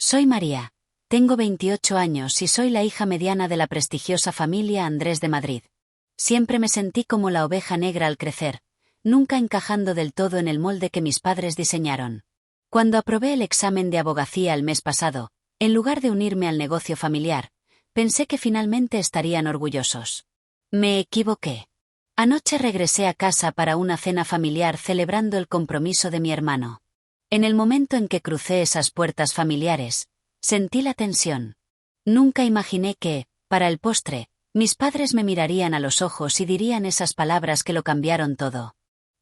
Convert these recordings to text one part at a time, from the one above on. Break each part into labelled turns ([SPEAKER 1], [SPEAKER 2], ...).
[SPEAKER 1] Soy María. Tengo 28 años y soy la hija mediana de la prestigiosa familia Andrés de Madrid. Siempre me sentí como la oveja negra al crecer, nunca encajando del todo en el molde que mis padres diseñaron. Cuando aprobé el examen de abogacía el mes pasado, en lugar de unirme al negocio familiar, pensé que finalmente estarían orgullosos. Me equivoqué. Anoche regresé a casa para una cena familiar celebrando el compromiso de mi hermano. En el momento en que crucé esas puertas familiares, sentí la tensión. Nunca imaginé que, para el postre, mis padres me mirarían a los ojos y dirían esas palabras que lo cambiaron todo.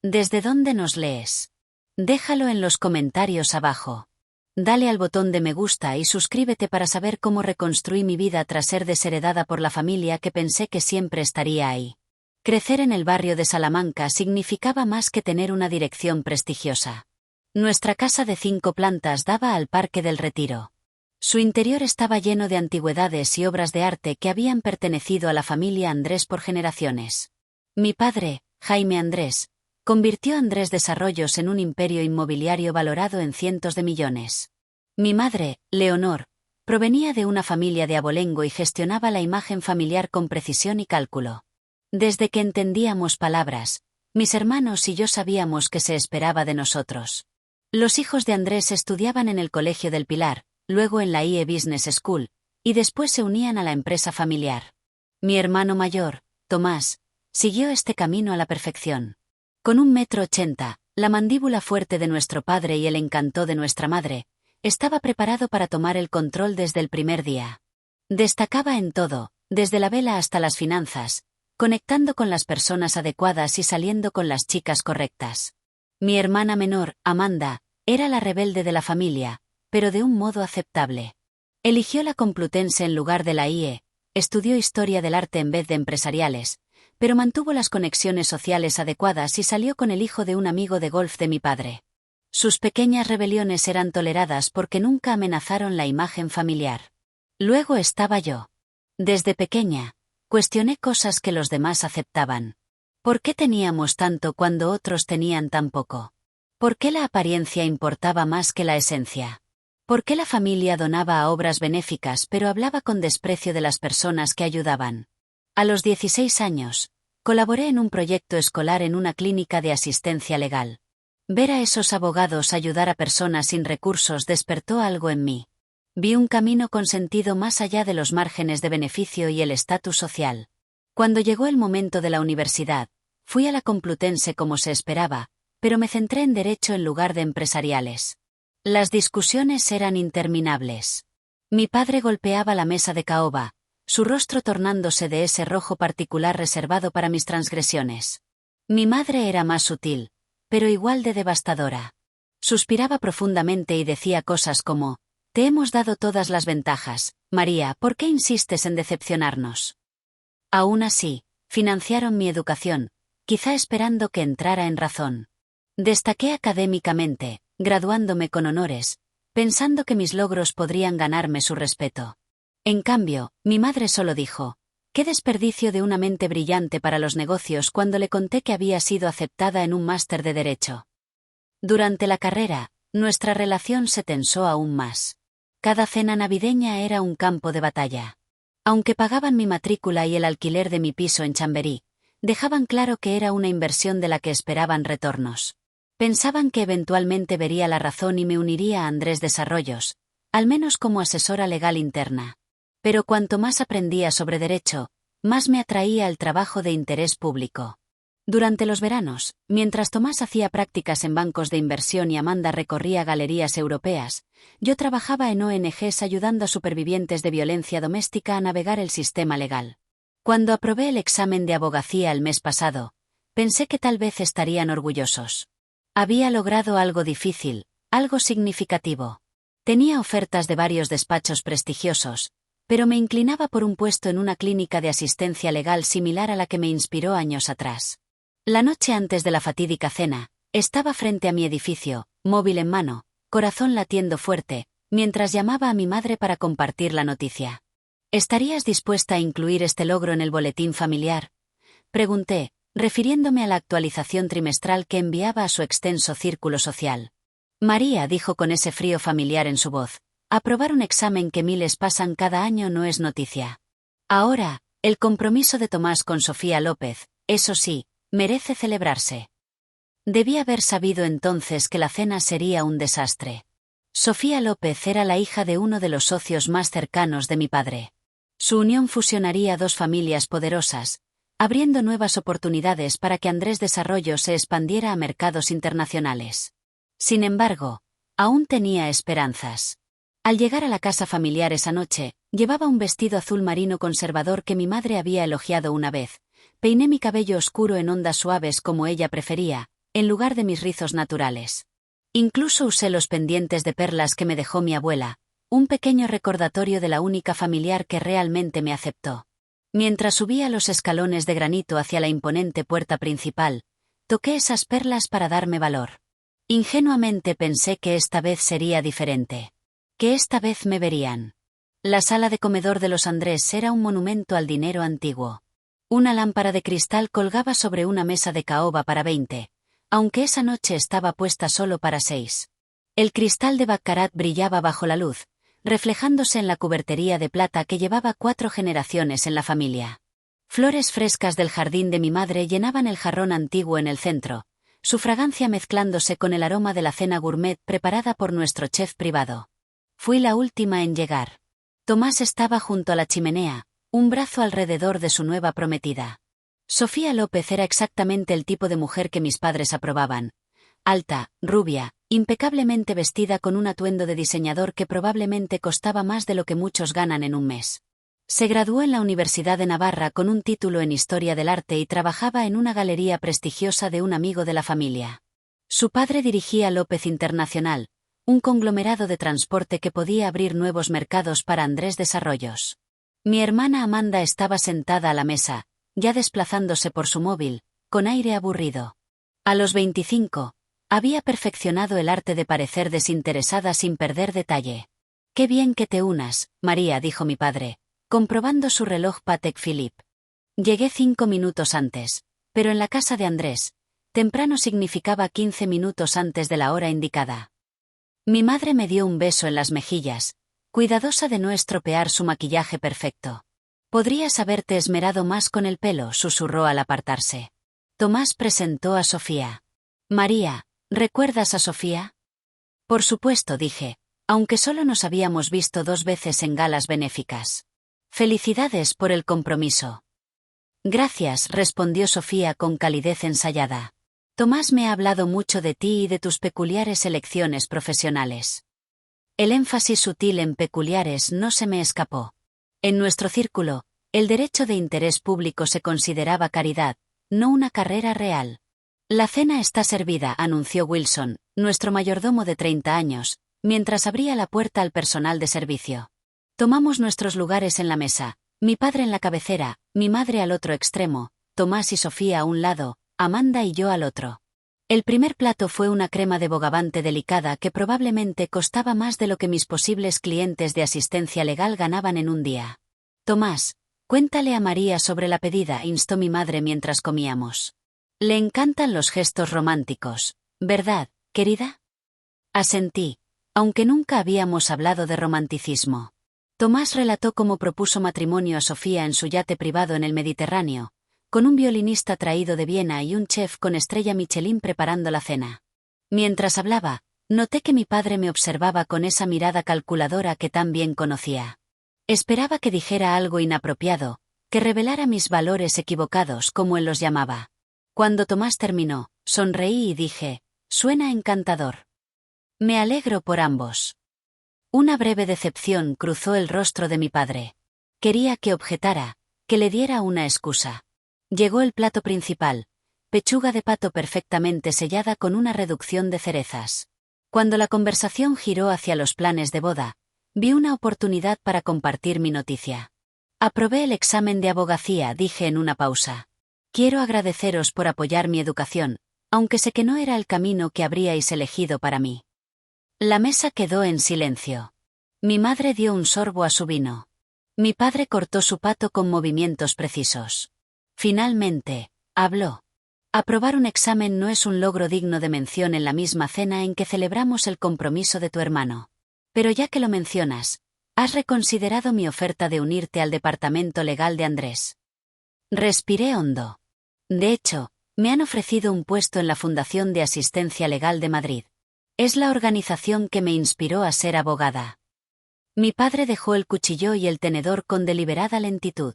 [SPEAKER 1] ¿Desde dónde nos lees? Déjalo en los comentarios abajo. Dale al botón de me gusta y suscríbete para saber cómo reconstruí mi vida tras ser desheredada por la familia que pensé que siempre estaría ahí. Crecer en el barrio de Salamanca significaba más que tener una dirección prestigiosa. Nuestra casa de 5 plantas daba al Parque del Retiro. Su interior estaba lleno de antigüedades y obras de arte que habían pertenecido a la familia Andrés por generaciones. Mi padre, Jaime Andrés, convirtió Andrés Desarrollos en un imperio inmobiliario valorado en cientos de millones. Mi madre, Leonor, provenía de una familia de abolengo y gestionaba la imagen familiar con precisión y cálculo. Desde que entendíamos palabras, mis hermanos y yo sabíamos qué se esperaba de nosotros. Los hijos de Andrés estudiaban en el Colegio del Pilar, luego en la IE Business School, y después se unían a la empresa familiar. Mi hermano mayor, Tomás, siguió este camino a la perfección. Con 1,80 m, la mandíbula fuerte de nuestro padre y el encanto de nuestra madre, estaba preparado para tomar el control desde el primer día. Destacaba en todo, desde la vela hasta las finanzas, conectando con las personas adecuadas y saliendo con las chicas correctas. Mi hermana menor, Amanda, era la rebelde de la familia, pero de un modo aceptable. Eligió la Complutense en lugar de la IE, estudió historia del arte en vez de empresariales, pero mantuvo las conexiones sociales adecuadas y salió con el hijo de un amigo de golf de mi padre. Sus pequeñas rebeliones eran toleradas porque nunca amenazaron la imagen familiar. Luego estaba yo. Desde pequeña, cuestioné cosas que los demás aceptaban. ¿Por qué teníamos tanto cuando otros tenían tan poco? ¿Por qué la apariencia importaba más que la esencia? ¿Por qué la familia donaba a obras benéficas pero hablaba con desprecio de las personas que ayudaban? A los 16 años, colaboré en un proyecto escolar en una clínica de asistencia legal. Ver a esos abogados ayudar a personas sin recursos despertó algo en mí. Vi un camino con sentido más allá de los márgenes de beneficio y el estatus social. Cuando llegó el momento de la universidad, fui a la Complutense como se esperaba, pero me centré en derecho en lugar de empresariales. Las discusiones eran interminables. Mi padre golpeaba la mesa de caoba, su rostro tornándose de ese rojo particular reservado para mis transgresiones. Mi madre era más sutil, pero igual de devastadora. Suspiraba profundamente y decía cosas como: «Te hemos dado todas las ventajas, María, ¿por qué insistes en decepcionarnos?» Aún así, financiaron mi educación, quizá esperando que entrara en razón. Destaqué académicamente, graduándome con honores, pensando que mis logros podrían ganarme su respeto. En cambio, mi madre solo dijo: «Qué desperdicio de una mente brillante para los negocios», cuando le conté que había sido aceptada en un máster de Derecho. Durante la carrera, nuestra relación se tensó aún más. Cada cena navideña era un campo de batalla. Aunque pagaban mi matrícula y el alquiler de mi piso en Chamberí, dejaban claro que era una inversión de la que esperaban retornos. Pensaban que eventualmente vería la razón y me uniría a Andrés Desarrollos, al menos como asesora legal interna. Pero cuanto más aprendía sobre derecho, más me atraía el trabajo de interés público. Durante los veranos, mientras Tomás hacía prácticas en bancos de inversión y Amanda recorría galerías europeas, yo trabajaba en ONGs ayudando a supervivientes de violencia doméstica a navegar el sistema legal. Cuando aprobé el examen de abogacía el mes pasado, pensé que tal vez estarían orgullosos. Había logrado algo difícil, algo significativo. Tenía ofertas de varios despachos prestigiosos, pero me inclinaba por un puesto en una clínica de asistencia legal similar a la que me inspiró años atrás. La noche antes de la fatídica cena, estaba frente a mi edificio, móvil en mano, corazón latiendo fuerte, mientras llamaba a mi madre para compartir la noticia. ¿Estarías dispuesta a incluir este logro en el boletín familiar?, pregunté, refiriéndome a la actualización trimestral que enviaba a su extenso círculo social. María, dijo con ese frío familiar en su voz, Aprobar un examen que miles pasan cada año no es noticia. Ahora, el compromiso de Tomás con Sofía López, eso sí, merece celebrarse. Debí haber sabido entonces que la cena sería un desastre. Sofía López era la hija de uno de los socios más cercanos de mi padre. Su unión fusionaría dos familias poderosas, abriendo nuevas oportunidades para que Andrés Desarrollos se expandiera a mercados internacionales. Sin embargo, aún tenía esperanzas. Al llegar a la casa familiar esa noche, llevaba un vestido azul marino conservador que mi madre había elogiado una vez. Peiné mi cabello oscuro en ondas suaves como ella prefería, en lugar de mis rizos naturales. Incluso usé los pendientes de perlas que me dejó mi abuela, un pequeño recordatorio de la única familiar que realmente me aceptó. Mientras subía los escalones de granito hacia la imponente puerta principal, toqué esas perlas para darme valor. Ingenuamente pensé que esta vez sería diferente. Que esta vez me verían. La sala de comedor de los Andrés era un monumento al dinero antiguo. Una lámpara de cristal colgaba sobre una mesa de caoba para 20, aunque esa noche estaba puesta solo para 6. El cristal de baccarat brillaba bajo la luz, reflejándose en la cubertería de plata que llevaba 4 generaciones en la familia. Flores frescas del jardín de mi madre llenaban el jarrón antiguo en el centro, su fragancia mezclándose con el aroma de la cena gourmet preparada por nuestro chef privado. Fui la última en llegar. Tomás estaba junto a la chimenea, un brazo alrededor de su nueva prometida. Sofía López era exactamente el tipo de mujer que mis padres aprobaban. Alta, rubia, impecablemente vestida con un atuendo de diseñador que probablemente costaba más de lo que muchos ganan en un mes. Se graduó en la Universidad de Navarra con un título en Historia del Arte y trabajaba en una galería prestigiosa de un amigo de la familia. Su padre dirigía López Internacional, un conglomerado de transporte que podía abrir nuevos mercados para Andrés Desarrollos. Mi hermana Amanda estaba sentada a la mesa, ya desplazándose por su móvil, con aire aburrido. A los 25, había perfeccionado el arte de parecer desinteresada sin perder detalle. «Qué bien que te unas, María», dijo mi padre, comprobando su reloj Patek Philippe. Llegué 5 minutos antes, pero en la casa de Andrés, temprano significaba 15 minutos antes de la hora indicada. Mi madre me dio un beso en las mejillas, cuidadosa de no estropear su maquillaje perfecto. «Podrías haberte esmerado más con el pelo», susurró al apartarse. Tomás presentó a Sofía. «María, ¿recuerdas a Sofía?» «Por supuesto», dije, aunque solo nos habíamos visto 2 veces en galas benéficas. «Felicidades por el compromiso». «Gracias», respondió Sofía con calidez ensayada. «Tomás me ha hablado mucho de ti y de tus peculiares elecciones profesionales». El énfasis sutil en peculiares no se me escapó. En nuestro círculo, el derecho de interés público se consideraba caridad, no una carrera real. «La cena está servida», anunció Wilson, nuestro mayordomo de 30 años, mientras abría la puerta al personal de servicio. Tomamos nuestros lugares en la mesa, mi padre en la cabecera, mi madre al otro extremo, Tomás y Sofía a un lado, Amanda y yo al otro. El primer plato fue una crema de bogavante delicada que probablemente costaba más de lo que mis posibles clientes de asistencia legal ganaban en un día. «Tomás, cuéntale a María sobre la pedida», instó mi madre mientras comíamos. «Le encantan los gestos románticos, ¿verdad, querida?» Asentí, aunque nunca habíamos hablado de romanticismo. Tomás relató cómo propuso matrimonio a Sofía en su yate privado en el Mediterráneo, con un violinista traído de Viena y un chef con estrella Michelin preparando la cena. Mientras hablaba, noté que mi padre me observaba con esa mirada calculadora que tan bien conocía. Esperaba que dijera algo inapropiado, que revelara mis valores equivocados como él los llamaba. Cuando Tomás terminó, sonreí y dije, «Suena encantador». «Me alegro por ambos». Una breve decepción cruzó el rostro de mi padre. Quería que objetara, que le diera una excusa. Llegó el plato principal, pechuga de pato perfectamente sellada con una reducción de cerezas. Cuando la conversación giró hacia los planes de boda, vi una oportunidad para compartir mi noticia. «Aprobé el examen de abogacía», dije en una pausa. «Quiero agradeceros por apoyar mi educación, aunque sé que no era el camino que habríais elegido para mí». La mesa quedó en silencio. Mi madre dio un sorbo a su vino. Mi padre cortó su pato con movimientos precisos. Finalmente, habló. «Aprobar un examen no es un logro digno de mención en la misma cena en que celebramos el compromiso de tu hermano. Pero ya que lo mencionas, ¿has reconsiderado mi oferta de unirte al departamento legal de Andrés? Respiré hondo. De hecho, me han ofrecido un puesto en la Fundación de Asistencia Legal de Madrid. Es la organización que me inspiró a ser abogada. Mi padre dejó el cuchillo y el tenedor con deliberada lentitud.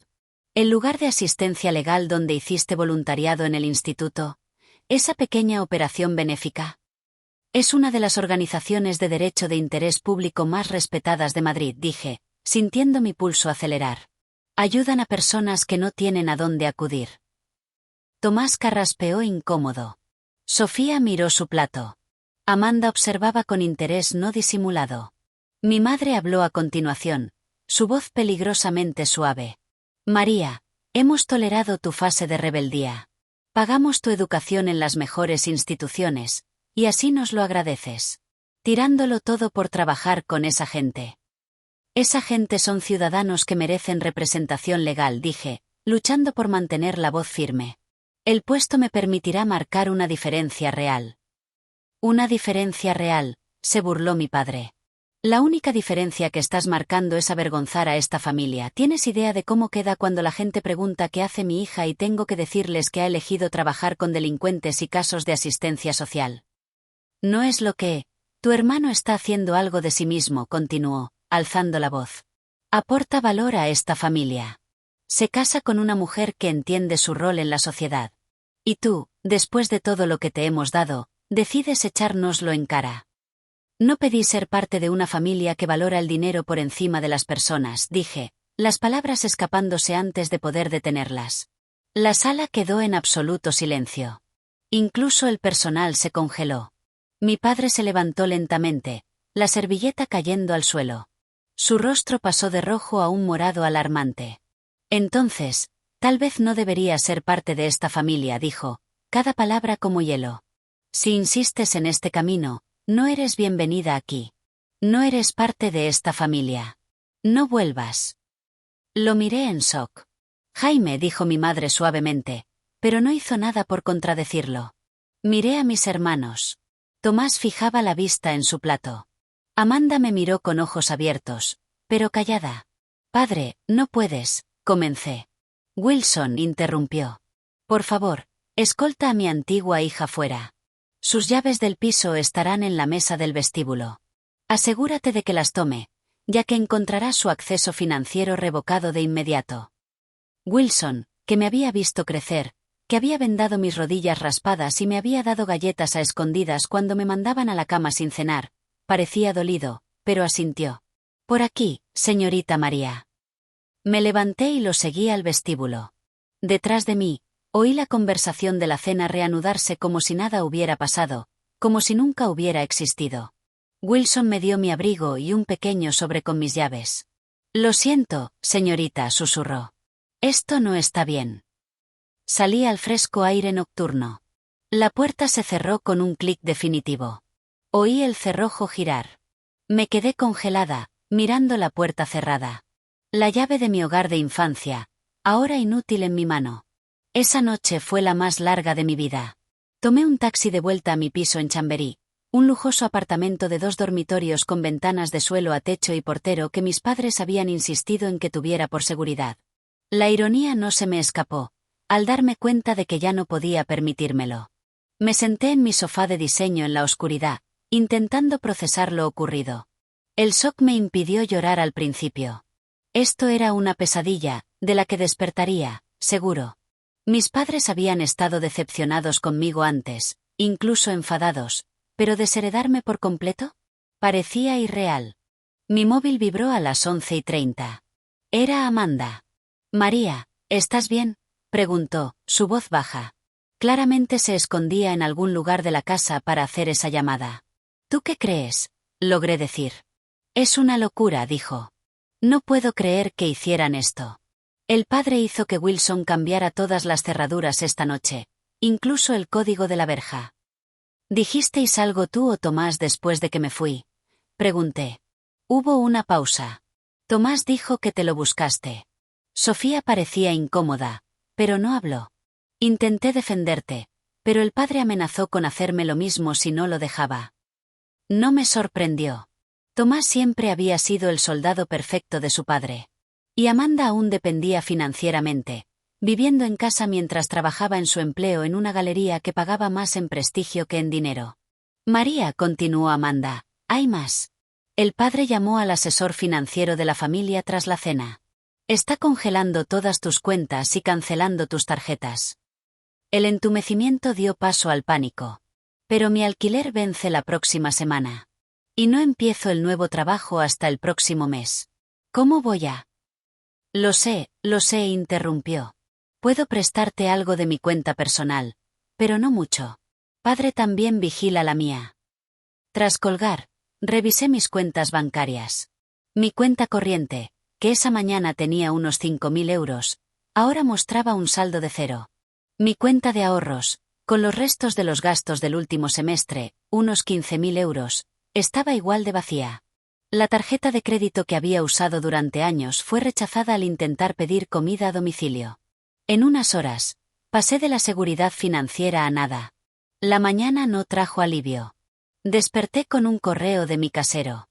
[SPEAKER 1] El lugar de asistencia legal donde hiciste voluntariado en el instituto, esa pequeña operación benéfica. Es una de las organizaciones de derecho de interés público más respetadas de Madrid, dije, sintiendo mi pulso acelerar. Ayudan a personas que no tienen a dónde acudir. Tomás carraspeó incómodo. Sofía miró su plato. Amanda observaba con interés no disimulado. Mi madre habló a continuación, su voz peligrosamente suave. María, hemos tolerado tu fase de rebeldía. Pagamos tu educación en las mejores instituciones, y así nos lo agradeces. Tirándolo todo por trabajar con esa gente. Esa gente son ciudadanos que merecen representación legal, dije, luchando por mantener la voz firme. El puesto me permitirá marcar una diferencia real. Una diferencia real, se burló mi padre. La única diferencia que estás marcando es avergonzar a esta familia. ¿Tienes idea de cómo queda cuando la gente pregunta qué hace mi hija y tengo que decirles que ha elegido trabajar con delincuentes y casos de asistencia social? No es lo que... Tu hermano está haciendo algo de sí mismo, continuó, alzando la voz. Aporta valor a esta familia. Se casa con una mujer que entiende su rol en la sociedad. Y tú, después de todo lo que te hemos dado, decides echárnoslo en cara. No pedí ser parte de una familia que valora el dinero por encima de las personas, dije, las palabras escapándose antes de poder detenerlas. La sala quedó en absoluto silencio. Incluso el personal se congeló. Mi padre se levantó lentamente, la servilleta cayendo al suelo. Su rostro pasó de rojo a un morado alarmante. Entonces, tal vez no debería ser parte de esta familia, dijo, cada palabra como hielo. Si insistes en este camino, no eres bienvenida aquí. No eres parte de esta familia. No vuelvas. Lo miré en shock. Jaime, dijo mi madre suavemente, pero no hizo nada por contradecirlo. Miré a mis hermanos. Tomás fijaba la vista en su plato. Amanda me miró con ojos abiertos, pero callada. Padre, no puedes, comencé. Wilson interrumpió. Por favor, escolta a mi antigua hija fuera. Sus llaves del piso estarán en la mesa del vestíbulo. Asegúrate de que las tome, ya que encontrará su acceso financiero revocado de inmediato. Wilson, que me había visto crecer, que había vendado mis rodillas raspadas y me había dado galletas a escondidas cuando me mandaban a la cama sin cenar, parecía dolido, pero asintió. Por aquí, señorita María. Me levanté y lo seguí al vestíbulo. Detrás de mí, oí la conversación de la cena reanudarse como si nada hubiera pasado, como si nunca hubiera existido. Wilson me dio mi abrigo y un pequeño sobre con mis llaves. Lo siento, señorita, susurró. Esto no está bien. Salí al fresco aire nocturno. La puerta se cerró con un clic definitivo. Oí el cerrojo girar. Me quedé congelada, mirando la puerta cerrada. La llave de mi hogar de infancia, ahora inútil en mi mano. Esa noche fue la más larga de mi vida. Tomé un taxi de vuelta a mi piso en Chamberí, un lujoso apartamento de 2 dormitorios con ventanas de suelo a techo y portero que mis padres habían insistido en que tuviera por seguridad. La ironía no se me escapó, al darme cuenta de que ya no podía permitírmelo. Me senté en mi sofá de diseño en la oscuridad, intentando procesar lo ocurrido. El shock me impidió llorar al principio. Esto era una pesadilla, de la que despertaría, seguro. Mis padres habían estado decepcionados conmigo antes, incluso enfadados, pero desheredarme por completo? Parecía irreal. Mi móvil vibró a las 11:30. Era Amanda. María, ¿estás bien?, preguntó, su voz baja. Claramente se escondía en algún lugar de la casa para hacer esa llamada. ¿Tú qué crees?, logré decir. Es una locura, dijo. No puedo creer que hicieran esto. El padre hizo que Wilson cambiara todas las cerraduras esta noche, incluso el código de la verja. ¿Dijisteis algo tú o Tomás después de que me fui?, pregunté. Hubo una pausa. Tomás dijo que te lo buscaste. Sofía parecía incómoda, pero no habló. Intenté defenderte, pero el padre amenazó con hacerme lo mismo si no lo dejaba. No me sorprendió. Tomás siempre había sido el soldado perfecto de su padre. Y Amanda aún dependía financieramente, viviendo en casa mientras trabajaba en su empleo en una galería que pagaba más en prestigio que en dinero. María, continuó Amanda, hay más. El padre llamó al asesor financiero de la familia tras la cena. Está congelando todas tus cuentas y cancelando tus tarjetas. El entumecimiento dio paso al pánico. Pero mi alquiler vence la próxima semana. Y no empiezo el nuevo trabajo hasta el próximo mes. ¿Cómo voy a...? Lo sé, interrumpió. Puedo prestarte algo de mi cuenta personal, pero no mucho. Padre también vigila la mía. Tras colgar, revisé mis cuentas bancarias. Mi cuenta corriente, que esa mañana tenía unos 5.000 euros, ahora mostraba un saldo de 0. Mi cuenta de ahorros, con los restos de los gastos del último semestre, unos 15.000 euros, estaba igual de vacía. La tarjeta de crédito que había usado durante años fue rechazada al intentar pedir comida a domicilio. En unas horas, pasé de la seguridad financiera a nada. La mañana no trajo alivio. Desperté con un correo de mi casero.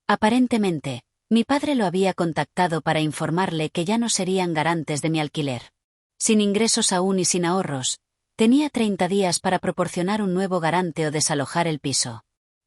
[SPEAKER 1] Aparentemente, mi padre lo había contactado para informarle que ya no serían garantes de mi alquiler. Sin ingresos aún y sin ahorros, tenía 30 días para proporcionar un nuevo garante o desalojar el piso.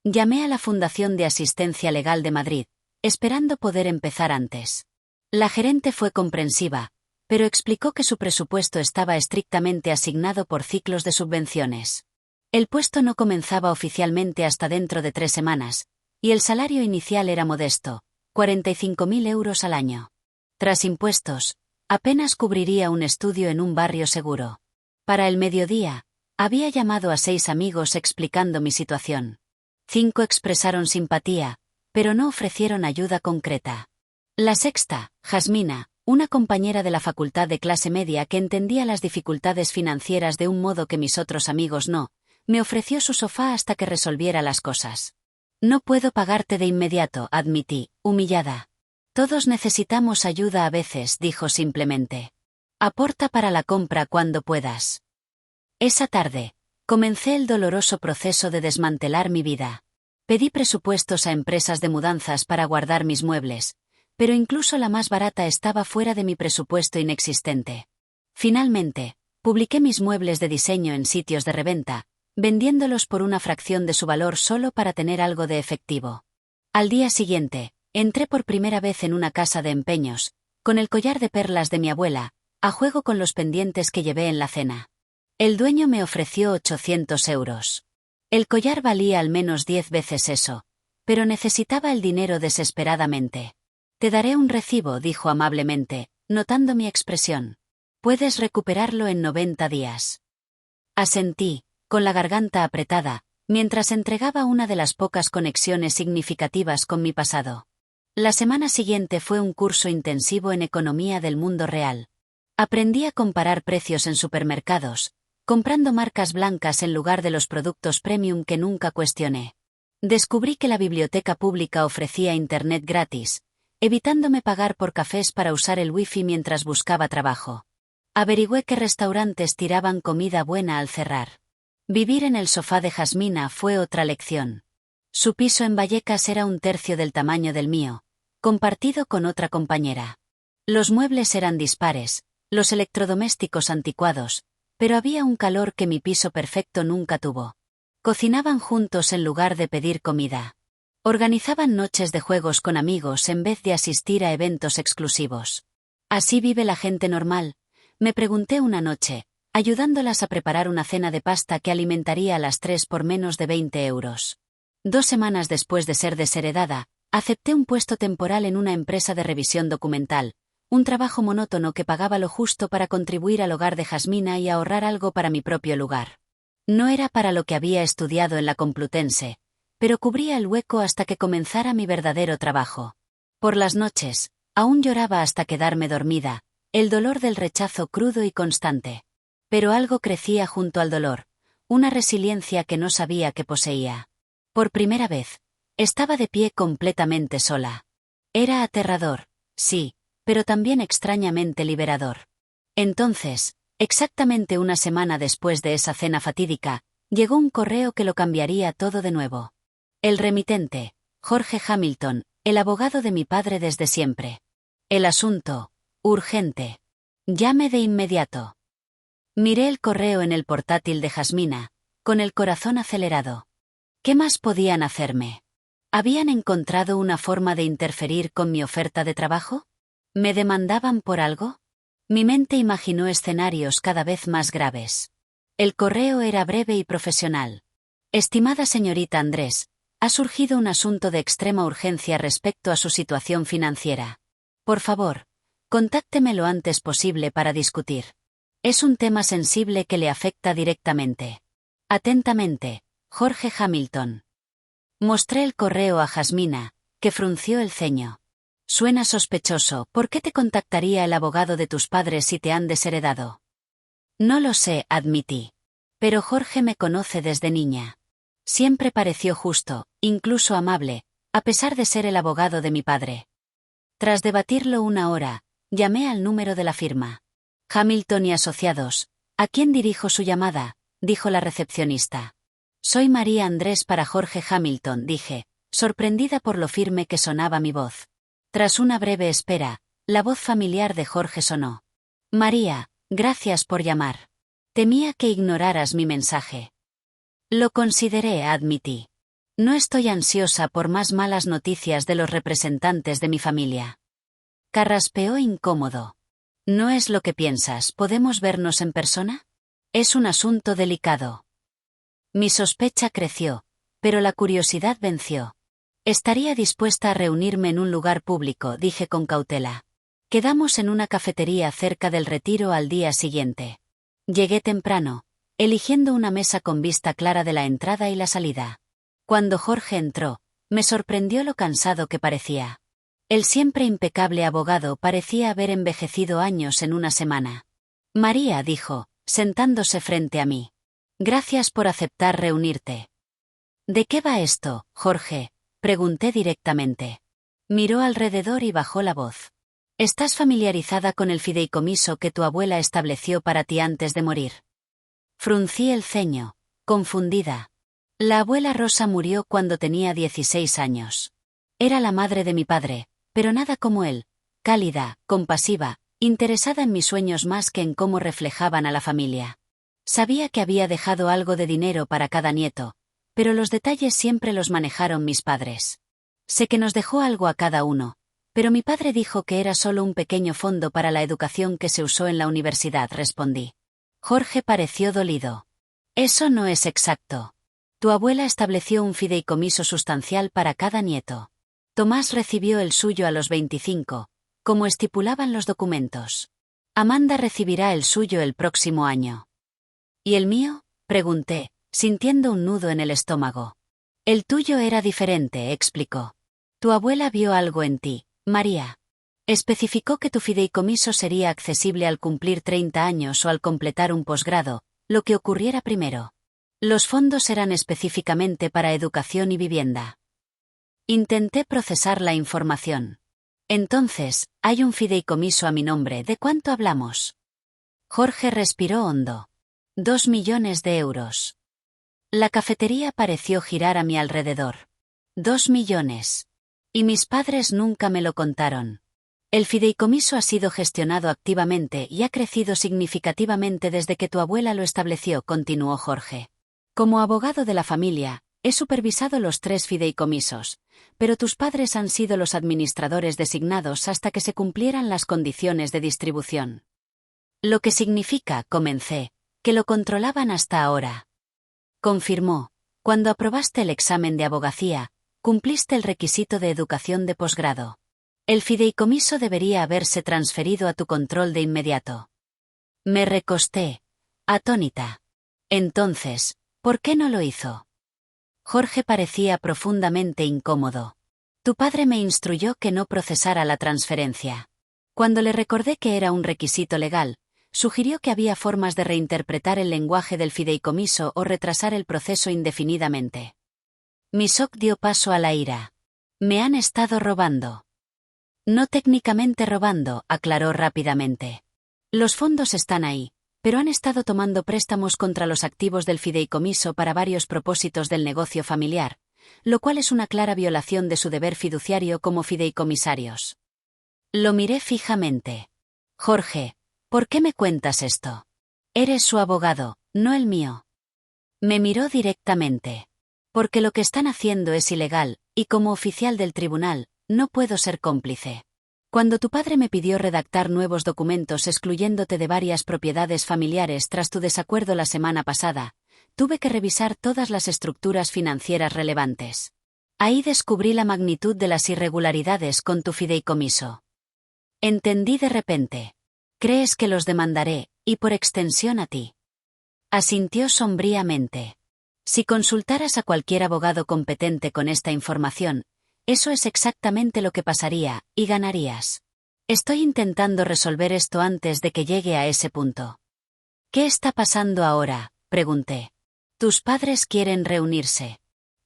[SPEAKER 1] Llamé a la Fundación de Asistencia Legal de Madrid, esperando poder empezar antes. La gerente fue comprensiva, pero explicó que su presupuesto estaba estrictamente asignado por ciclos de subvenciones. El puesto no comenzaba oficialmente hasta dentro de 3 semanas, y el salario inicial era modesto, 45.000 euros al año. Tras impuestos, apenas cubriría un estudio en un barrio seguro. Para el mediodía, había llamado a 6 amigos explicando mi situación. 5 expresaron simpatía, pero no ofrecieron ayuda concreta. La sexta, Jasmina, una compañera de la facultad de clase media que entendía las dificultades financieras de un modo que mis otros amigos no, me ofreció su sofá hasta que resolviera las cosas. No puedo pagarte de inmediato, admití, humillada. Todos necesitamos ayuda a veces, dijo simplemente. Aporta para la compra cuando puedas. Esa tarde, comencé el doloroso proceso de desmantelar mi vida. Pedí presupuestos a empresas de mudanzas para guardar mis muebles, pero incluso la más barata estaba fuera de mi presupuesto inexistente. Finalmente, publiqué mis muebles de diseño en sitios de reventa, vendiéndolos por una fracción de su valor solo para tener algo de efectivo. Al día siguiente, entré por primera vez en una casa de empeños, con el collar de perlas de mi abuela, a juego con los pendientes que llevé en la cena. El dueño me ofreció 800 euros. El collar valía al menos 10 veces eso, pero necesitaba el dinero desesperadamente. Te daré un recibo, dijo amablemente, notando mi expresión. Puedes recuperarlo en 90 días. Asentí, con la garganta apretada, mientras entregaba una de las pocas conexiones significativas con mi pasado. La semana siguiente fue un curso intensivo en economía del mundo real. Aprendí a comparar precios en supermercados, comprando marcas blancas en lugar de los productos premium que nunca cuestioné. Descubrí que la biblioteca pública ofrecía internet gratis, evitándome pagar por cafés para usar el wifi mientras buscaba trabajo. Averigüé qué restaurantes tiraban comida buena al cerrar. Vivir en el sofá de Jasmina fue otra lección. Su piso en Vallecas era 1/3 del tamaño del mío, compartido con otra compañera. Los muebles eran dispares, los electrodomésticos anticuados, pero había un calor que mi piso perfecto nunca tuvo. Cocinaban juntos en lugar de pedir comida. Organizaban noches de juegos con amigos en vez de asistir a eventos exclusivos. ¿Así vive la gente normal?, me pregunté una noche, ayudándolas a preparar una cena de pasta que alimentaría a las 3 por menos de 20 euros. 2 semanas después de ser desheredada, acepté un puesto temporal en una empresa de revisión documental, un trabajo monótono que pagaba lo justo para contribuir al hogar de Jasmina y ahorrar algo para mi propio lugar. No era para lo que había estudiado en la Complutense, pero cubría el hueco hasta que comenzara mi verdadero trabajo. Por las noches, aún lloraba hasta quedarme dormida, el dolor del rechazo crudo y constante. Pero algo crecía junto al dolor, una resiliencia que no sabía que poseía. Por primera vez, estaba de pie completamente sola. Era aterrador, sí, pero también extrañamente liberador. Entonces, exactamente una semana después de esa cena fatídica, llegó un correo que lo cambiaría todo de nuevo. El remitente, Jorge Hamilton, el abogado de mi padre desde siempre. El asunto, urgente. Llame de inmediato. Miré el correo en el portátil de Jasmina, con el corazón acelerado. ¿Qué más podían hacerme? ¿Habían encontrado una forma de interferir con mi oferta de trabajo? ¿Me demandaban por algo? Mi mente imaginó escenarios cada vez más graves. El correo era breve y profesional. Estimada señorita Andrés, ha surgido un asunto de extrema urgencia respecto a su situación financiera. Por favor, contácteme lo antes posible para discutir. Es un tema sensible que le afecta directamente. Atentamente, Jorge Hamilton. Mostré el correo a Jasmina, que frunció el ceño. Suena sospechoso, ¿por qué te contactaría el abogado de tus padres si te han desheredado? No lo sé, admití. Pero Jorge me conoce desde niña. Siempre pareció justo, incluso amable, a pesar de ser el abogado de mi padre. Tras debatirlo una hora, llamé al número de la firma. Hamilton y Asociados. ¿A quién dirijo su llamada?, dijo la recepcionista. Soy María Andrés para Jorge Hamilton, dije, sorprendida por lo firme que sonaba mi voz. Tras una breve espera, la voz familiar de Jorge sonó. María, gracias por llamar. Temía que ignoraras mi mensaje. Lo consideré, admití. No estoy ansiosa por más malas noticias de los representantes de mi familia. Carraspeó incómodo. No es lo que piensas, ¿podemos vernos en persona? Es un asunto delicado. Mi sospecha creció, pero la curiosidad venció. Estaría dispuesta a reunirme en un lugar público, dije con cautela. Quedamos en una cafetería cerca del Retiro al día siguiente. Llegué temprano, eligiendo una mesa con vista clara de la entrada y la salida. Cuando Jorge entró, me sorprendió lo cansado que parecía. El siempre impecable abogado parecía haber envejecido años en una semana. María, dijo, sentándose frente a mí. Gracias por aceptar reunirte. ¿De qué va esto, Jorge?, pregunté directamente. Miró alrededor y bajó la voz. ¿Estás familiarizada con el fideicomiso que tu abuela estableció para ti antes de morir? Fruncí el ceño, confundida. La abuela Rosa murió cuando tenía 16 años. Era la madre de mi padre, pero nada como él, cálida, compasiva, interesada en mis sueños más que en cómo reflejaban a la familia. Sabía que había dejado algo de dinero para cada nieto, pero los detalles siempre los manejaron mis padres. Sé que nos dejó algo a cada uno, pero mi padre dijo que era solo un pequeño fondo para la educación que se usó en la universidad, respondí. Jorge pareció dolido. Eso no es exacto. Tu abuela estableció un fideicomiso sustancial para cada nieto. Tomás recibió el suyo a los 25, como estipulaban los documentos. Amanda recibirá el suyo el próximo año. ¿Y el mío?, pregunté, sintiendo un nudo en el estómago. El tuyo era diferente, explicó. Tu abuela vio algo en ti, María. Especificó que tu fideicomiso sería accesible al cumplir 30 años o al completar un posgrado, lo que ocurriera primero. Los fondos eran específicamente para educación y vivienda. Intenté procesar la información. Entonces, hay un fideicomiso a mi nombre, ¿de cuánto hablamos? Jorge respiró hondo. 2 millones de euros. La cafetería pareció girar a mi alrededor. 2 millones. Y mis padres nunca me lo contaron. El fideicomiso ha sido gestionado activamente y ha crecido significativamente desde que tu abuela lo estableció, continuó Jorge. Como abogado de la familia, he supervisado los 3 fideicomisos, pero tus padres han sido los administradores designados hasta que se cumplieran las condiciones de distribución. Lo que significa, comencé, que lo controlaban hasta ahora. Confirmó, cuando aprobaste el examen de abogacía, cumpliste el requisito de educación de posgrado. El fideicomiso debería haberse transferido a tu control de inmediato. Me recosté, atónita. Entonces, ¿por qué no lo hizo? Jorge parecía profundamente incómodo. Tu padre me instruyó que no procesara la transferencia. Cuando le recordé que era un requisito legal, sugirió que había formas de reinterpretar el lenguaje del fideicomiso o retrasar el proceso indefinidamente. Mi shock dio paso a la ira. Me han estado robando. No técnicamente robando, aclaró rápidamente. Los fondos están ahí, pero han estado tomando préstamos contra los activos del fideicomiso para varios propósitos del negocio familiar, lo cual es una clara violación de su deber fiduciario como fideicomisarios. Lo miré fijamente. Jorge, ¿por qué me cuentas esto? Eres su abogado, no el mío. Me miró directamente. Porque lo que están haciendo es ilegal, y como oficial del tribunal, no puedo ser cómplice. Cuando tu padre me pidió redactar nuevos documentos excluyéndote de varias propiedades familiares tras tu desacuerdo la semana pasada, tuve que revisar todas las estructuras financieras relevantes. Ahí descubrí la magnitud de las irregularidades con tu fideicomiso. Entendí de repente. Crees que los demandaré, y por extensión a ti. Asintió sombríamente. Si consultaras a cualquier abogado competente con esta información, eso es exactamente lo que pasaría, y ganarías. Estoy intentando resolver esto antes de que llegue a ese punto. ¿Qué está pasando ahora?, pregunté. Tus padres quieren reunirse.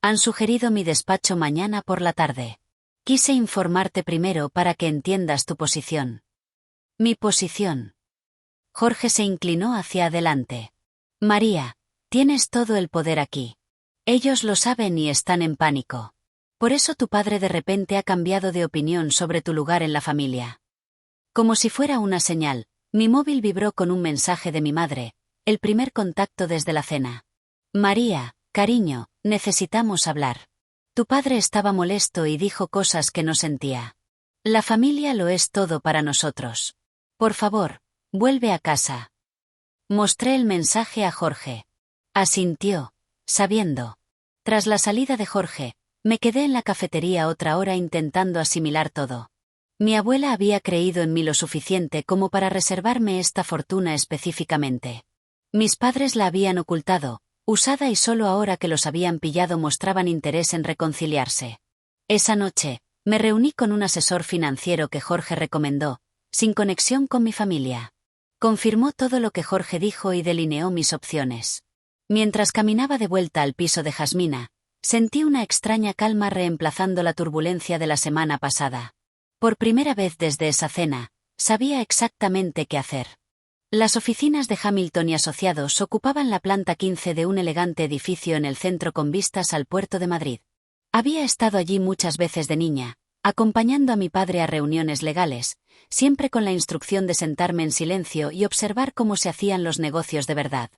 [SPEAKER 1] Han sugerido mi despacho mañana por la tarde. Quise informarte primero para que entiendas tu posición. Mi posición. Jorge se inclinó hacia adelante. María, tienes todo el poder aquí. Ellos lo saben y están en pánico. Por eso tu padre de repente ha cambiado de opinión sobre tu lugar en la familia. Como si fuera una señal, mi móvil vibró con un mensaje de mi madre, el primer contacto desde la cena. María, cariño, necesitamos hablar. Tu padre estaba molesto y dijo cosas que no sentía. La familia lo es todo para nosotros. Por favor, vuelve a casa. Mostré el mensaje a Jorge. Asintió, sabiendo. Tras la salida de Jorge, me quedé en la cafetería otra hora intentando asimilar todo. Mi abuela había creído en mí lo suficiente como para reservarme esta fortuna específicamente. Mis padres la habían ocultado, usada y solo ahora que los habían pillado mostraban interés en reconciliarse. Esa noche, me reuní con un asesor financiero que Jorge recomendó, sin conexión con mi familia. Confirmó todo lo que Jorge dijo y delineó mis opciones. Mientras caminaba de vuelta al piso de Jasmina, sentí una extraña calma reemplazando la turbulencia de la semana pasada. Por primera vez desde esa cena, sabía exactamente qué hacer. Las oficinas de Hamilton y Asociados ocupaban la planta 15 de un elegante edificio en el centro con vistas al puerto de Madrid. Había estado allí muchas veces de niña, acompañando a mi padre a reuniones legales, siempre con la instrucción de sentarme en silencio y observar cómo se hacían los negocios de verdad.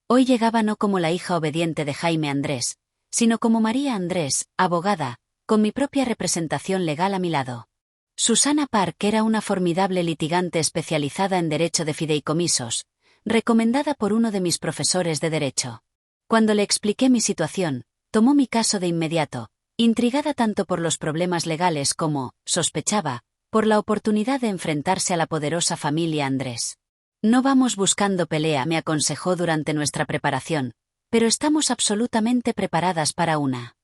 [SPEAKER 1] Hoy llegaba no como la hija obediente de Jaime Andrés, sino como María Andrés, abogada, con mi propia representación legal a mi lado. Susana Park era una formidable litigante especializada en derecho de fideicomisos, recomendada por uno de mis profesores de derecho. Cuando le expliqué mi situación, tomó mi caso de inmediato, intrigada tanto por los problemas legales como, sospechaba, por la oportunidad de enfrentarse a la poderosa familia Andrés. No vamos buscando pelea, me aconsejó durante nuestra preparación, pero estamos absolutamente preparadas para una.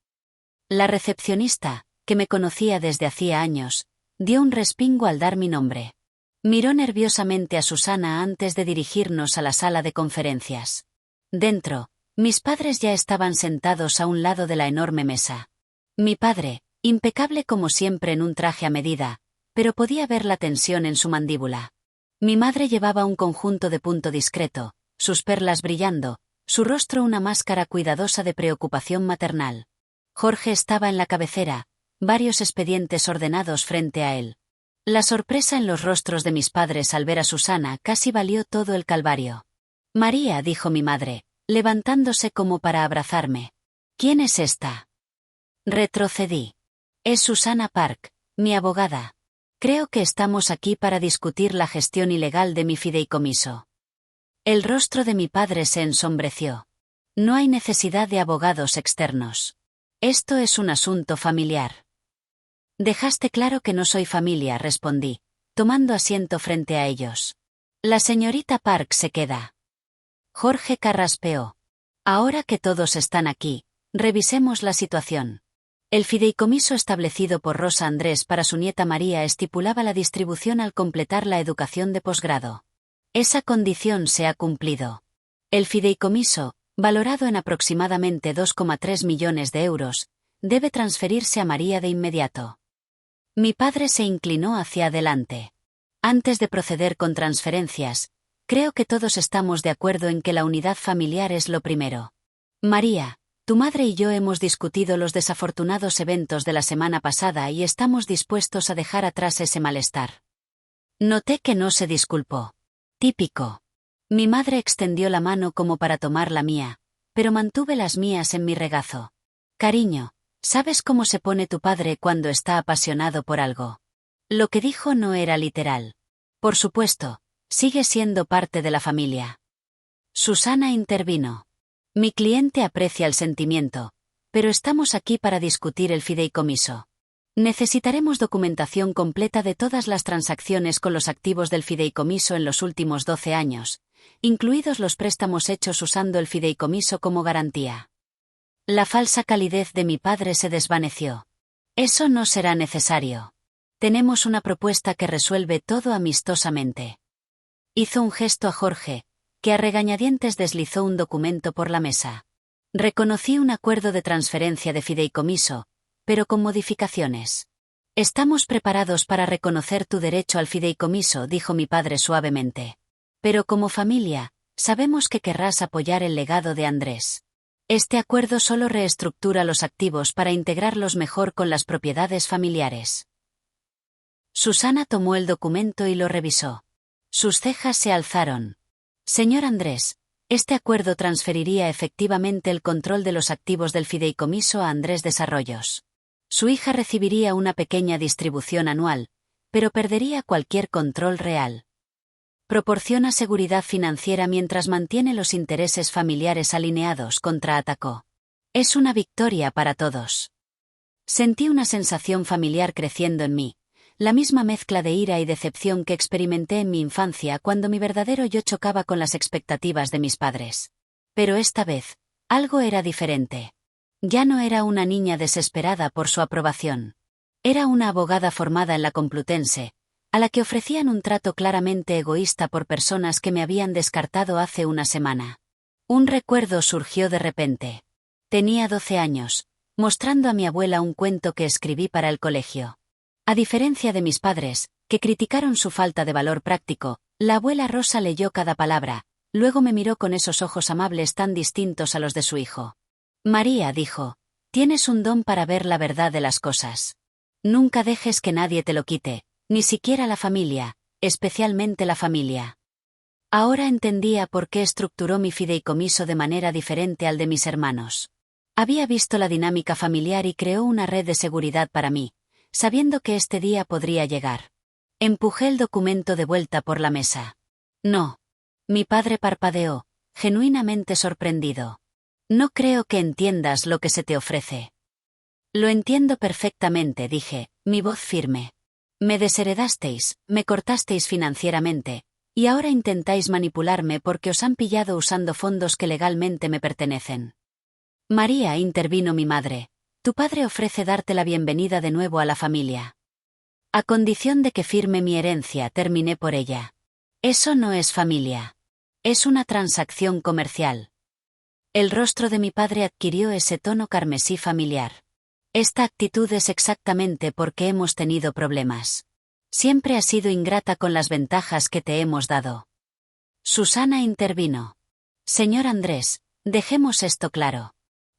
[SPEAKER 1] La recepcionista, que me conocía desde hacía años, dio un respingo al dar mi nombre. Miró nerviosamente a Susana antes de dirigirnos a la sala de conferencias. Dentro, mis padres ya estaban sentados a un lado de la enorme mesa. Mi padre, impecable como siempre en un traje a medida, pero podía ver la tensión en su mandíbula. Mi madre llevaba un conjunto de punto discreto, sus perlas brillando, su rostro una máscara cuidadosa de preocupación maternal. Jorge estaba en la cabecera, varios expedientes ordenados frente a él. La sorpresa en los rostros de mis padres al ver a Susana casi valió todo el calvario. María, dijo mi madre, levantándose como para abrazarme. ¿Quién es esta? Retrocedí. Es Susana Park, mi abogada. Creo que estamos aquí para discutir la gestión ilegal de mi fideicomiso. El rostro de mi padre se ensombreció. No hay necesidad de abogados externos. Esto es un asunto familiar. Dejaste claro que no soy familia, respondí, tomando asiento frente a ellos. La señorita Park se queda. Jorge carraspeó. Ahora que todos están aquí, revisemos la situación. El fideicomiso establecido por Rosa Andrés para su nieta María estipulaba la distribución al completar la educación de posgrado. Esa condición se ha cumplido. El fideicomiso, valorado en aproximadamente 2,3 millones de euros, debe transferirse a María de inmediato. Mi padre se inclinó hacia adelante. Antes de proceder con transferencias, creo que todos estamos de acuerdo en que la unidad familiar es lo primero. María, Tu madre y yo hemos discutido los desafortunados eventos de la semana pasada y estamos dispuestos a dejar atrás ese malestar. Noté que no se disculpó. Típico. Mi madre extendió la mano como para tomar la mía, pero mantuve las mías en mi regazo. Cariño, ¿sabes cómo se pone tu padre cuando está apasionado por algo? Lo que dijo no era literal. Por supuesto, sigue siendo parte de la familia. Susana intervino. Mi cliente aprecia el sentimiento, pero estamos aquí para discutir el fideicomiso. Necesitaremos documentación completa de todas las transacciones con los activos del fideicomiso en los últimos 12 años, incluidos los préstamos hechos usando el fideicomiso como garantía. La falsa calidez de mi padre se desvaneció. Eso no será necesario. Tenemos una propuesta que resuelve todo amistosamente. Hizo un gesto a Jorge, que a regañadientes deslizó un documento por la mesa. Reconocí un acuerdo de transferencia de fideicomiso, pero con modificaciones. Estamos preparados para reconocer tu derecho al fideicomiso, dijo mi padre suavemente. Pero como familia, sabemos que querrás apoyar el legado de Andrés. Este acuerdo solo reestructura los activos para integrarlos mejor con las propiedades familiares. Susana tomó el documento y lo revisó. Sus cejas se alzaron. Señor Andrés, este acuerdo transferiría efectivamente el control de los activos del fideicomiso a Andrés Desarrollos. Su hija recibiría una pequeña distribución anual, pero perdería cualquier control real. Proporciona seguridad financiera mientras mantiene los intereses familiares alineados, contraatacó. Es una victoria para todos. Sentí una sensación familiar creciendo en mí. La misma mezcla de ira y decepción que experimenté en mi infancia cuando mi verdadero yo chocaba con las expectativas de mis padres. Pero esta vez, algo era diferente. Ya no era una niña desesperada por su aprobación. Era una abogada formada en la Complutense, a la que ofrecían un trato claramente egoísta por personas que me habían descartado hace una semana. Un recuerdo surgió de repente. Tenía 12 años, mostrando a mi abuela un cuento que escribí para el colegio. A diferencia de mis padres, que criticaron su falta de valor práctico, la abuela Rosa leyó cada palabra, luego me miró con esos ojos amables tan distintos a los de su hijo. María, dijo, tienes un don para ver la verdad de las cosas. Nunca dejes que nadie te lo quite, ni siquiera la familia, especialmente la familia. Ahora entendía por qué estructuró mi fideicomiso de manera diferente al de mis hermanos. Había visto la dinámica familiar y creó una red de seguridad para mí, sabiendo que este día podría llegar. Empujé el documento de vuelta por la mesa. No. Mi padre parpadeó, genuinamente sorprendido. No creo que entiendas lo que se te ofrece. Lo entiendo perfectamente, dije, mi voz firme. Me desheredasteis, me cortasteis financieramente, y ahora intentáis manipularme porque os han pillado usando fondos que legalmente me pertenecen. María, intervino mi madre. Tu padre ofrece darte la bienvenida de nuevo a la familia. A condición de que firme mi herencia, terminé por ella. Eso no es familia. Es una transacción comercial. El rostro de mi padre adquirió ese tono carmesí familiar. Esta actitud es exactamente porque hemos tenido problemas. Siempre has sido ingrata con las ventajas que te hemos dado. Susana intervino. Señor Andrés, dejemos esto claro.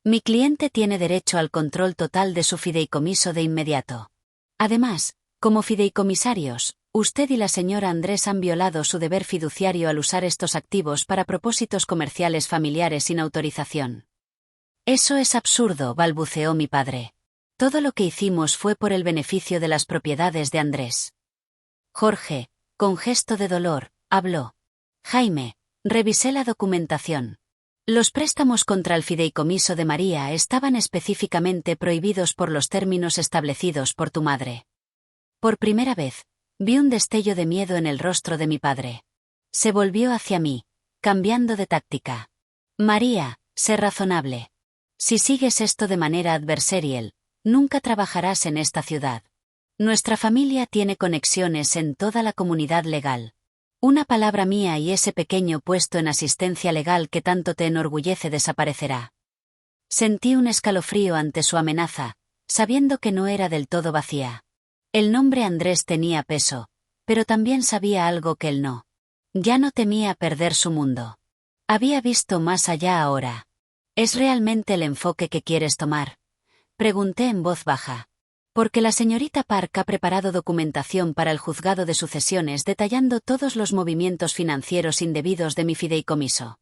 [SPEAKER 1] Mi cliente tiene derecho al control total de su fideicomiso de inmediato. Además, como fideicomisarios, usted y la señora Andrés han violado su deber fiduciario al usar estos activos para propósitos comerciales familiares sin autorización. Eso es absurdo, balbuceó mi padre. Todo lo que hicimos fue por el beneficio de las propiedades de Andrés. Jorge, con gesto de dolor, habló. Jaime, revisé la documentación. Los préstamos contra el fideicomiso de María estaban específicamente prohibidos por los términos establecidos por tu madre. Por primera vez, vi un destello de miedo en el rostro de mi padre. Se volvió hacia mí, cambiando de táctica. María, sé razonable. Si sigues esto de manera adversarial, nunca trabajarás en esta ciudad. Nuestra familia tiene conexiones en toda la comunidad legal. Una palabra mía y ese pequeño puesto en asistencia legal que tanto te enorgullece desaparecerá. Sentí un escalofrío ante su amenaza, sabiendo que no era del todo vacía. El nombre Andrés tenía peso, pero también sabía algo que él no. Ya no temía perder su mundo. Había visto más allá ahora. ¿Es realmente el enfoque que quieres tomar? Pregunté en voz baja. Porque la señorita Park ha preparado documentación para el juzgado de sucesiones detallando todos los movimientos financieros indebidos de mi fideicomiso.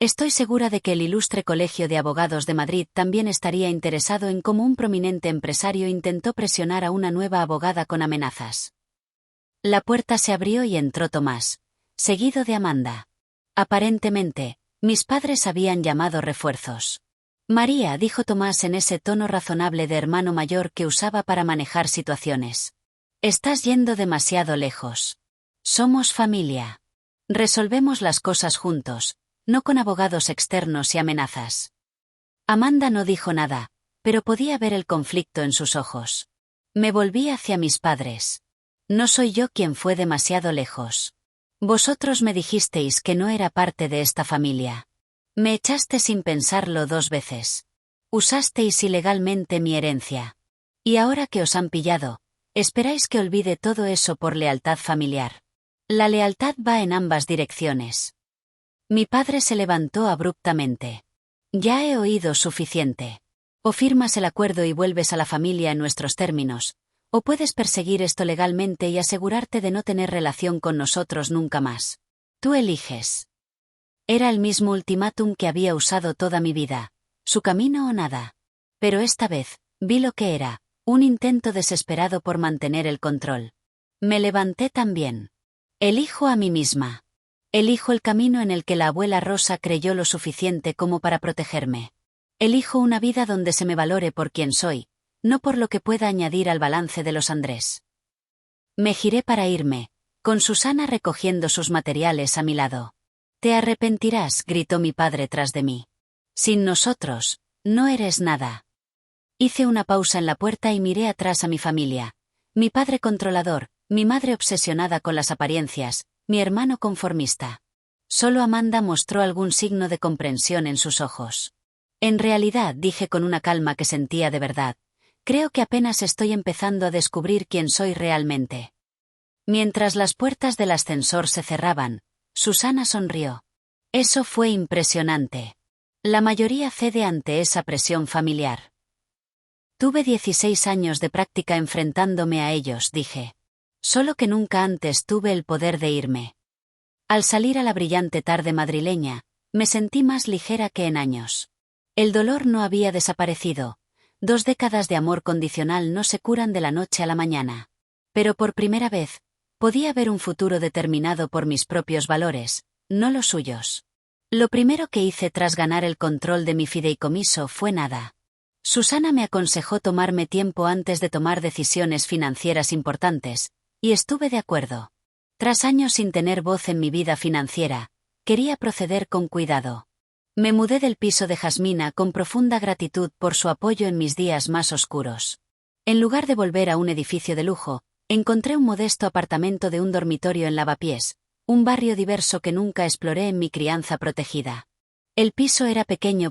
[SPEAKER 1] Estoy segura de que el Ilustre Colegio de Abogados de Madrid también estaría interesado en cómo un prominente empresario intentó presionar a una nueva abogada con amenazas. La puerta se abrió y entró Tomás, seguido de Amanda. Aparentemente, mis padres habían llamado refuerzos. María, dijo Tomás en ese tono razonable de hermano mayor que usaba para manejar situaciones. Estás yendo demasiado lejos. Somos familia. Resolvemos las cosas juntos, no con abogados externos y amenazas. Amanda no dijo nada, pero podía ver el conflicto en sus ojos. Me volví hacia mis padres. No soy yo quien fue demasiado lejos. Vosotros me dijisteis que no era parte de esta familia. Me echaste sin pensarlo 2 veces. Usasteis ilegalmente mi herencia. Y ahora que os han pillado, esperáis que olvide todo eso por lealtad familiar. La lealtad va en ambas direcciones. Mi padre se levantó abruptamente. Ya he oído suficiente. O firmas el acuerdo y vuelves a la familia en nuestros términos, o puedes perseguir esto legalmente y asegurarte de no tener relación con nosotros nunca más. Tú eliges. Era el mismo ultimátum que había usado toda mi vida, su camino o nada. Pero esta vez, vi lo que era, un intento desesperado por mantener el control. Me levanté también. Elijo a mí misma. Elijo el camino en el que la abuela Rosa creyó lo suficiente como para protegerme. Elijo una vida donde se me valore por quien soy, no por lo que pueda añadir al balance de los Andrés. Me giré para irme, con Susana recogiendo sus materiales a mi lado. Te arrepentirás, gritó mi padre tras de mí. Sin nosotros, no eres nada. Hice una pausa en la puerta y miré atrás a mi familia. Mi padre controlador, mi madre obsesionada con las apariencias, mi hermano conformista. Solo Amanda mostró algún signo de comprensión en sus ojos. En realidad, dije con una calma que sentía de verdad, creo que apenas estoy empezando a descubrir quién soy realmente. Mientras las puertas del ascensor se cerraban, Susana sonrió. Eso fue impresionante. La mayoría cede ante esa presión familiar. Tuve 16 años de práctica enfrentándome a ellos, dije. Solo que nunca antes tuve el poder de irme. Al salir a la brillante tarde madrileña, me sentí más ligera que en años. El dolor no había desaparecido. 2 décadas de amor condicional no se curan de la noche a la mañana. Pero por primera vez, podía ver un futuro determinado por mis propios valores, no los suyos. Lo primero que hice tras ganar el control de mi fideicomiso fue nada. Susana me aconsejó tomarme tiempo antes de tomar decisiones financieras importantes, y estuve de acuerdo. Tras años sin tener voz en mi vida financiera, quería proceder con cuidado. Me mudé del piso de Jasmina con profunda gratitud por su apoyo en mis días más oscuros. En lugar de volver a un edificio de lujo, encontré un modesto apartamento de un dormitorio en Lavapiés, un barrio diverso que nunca exploré en mi crianza protegida. El piso era pequeño,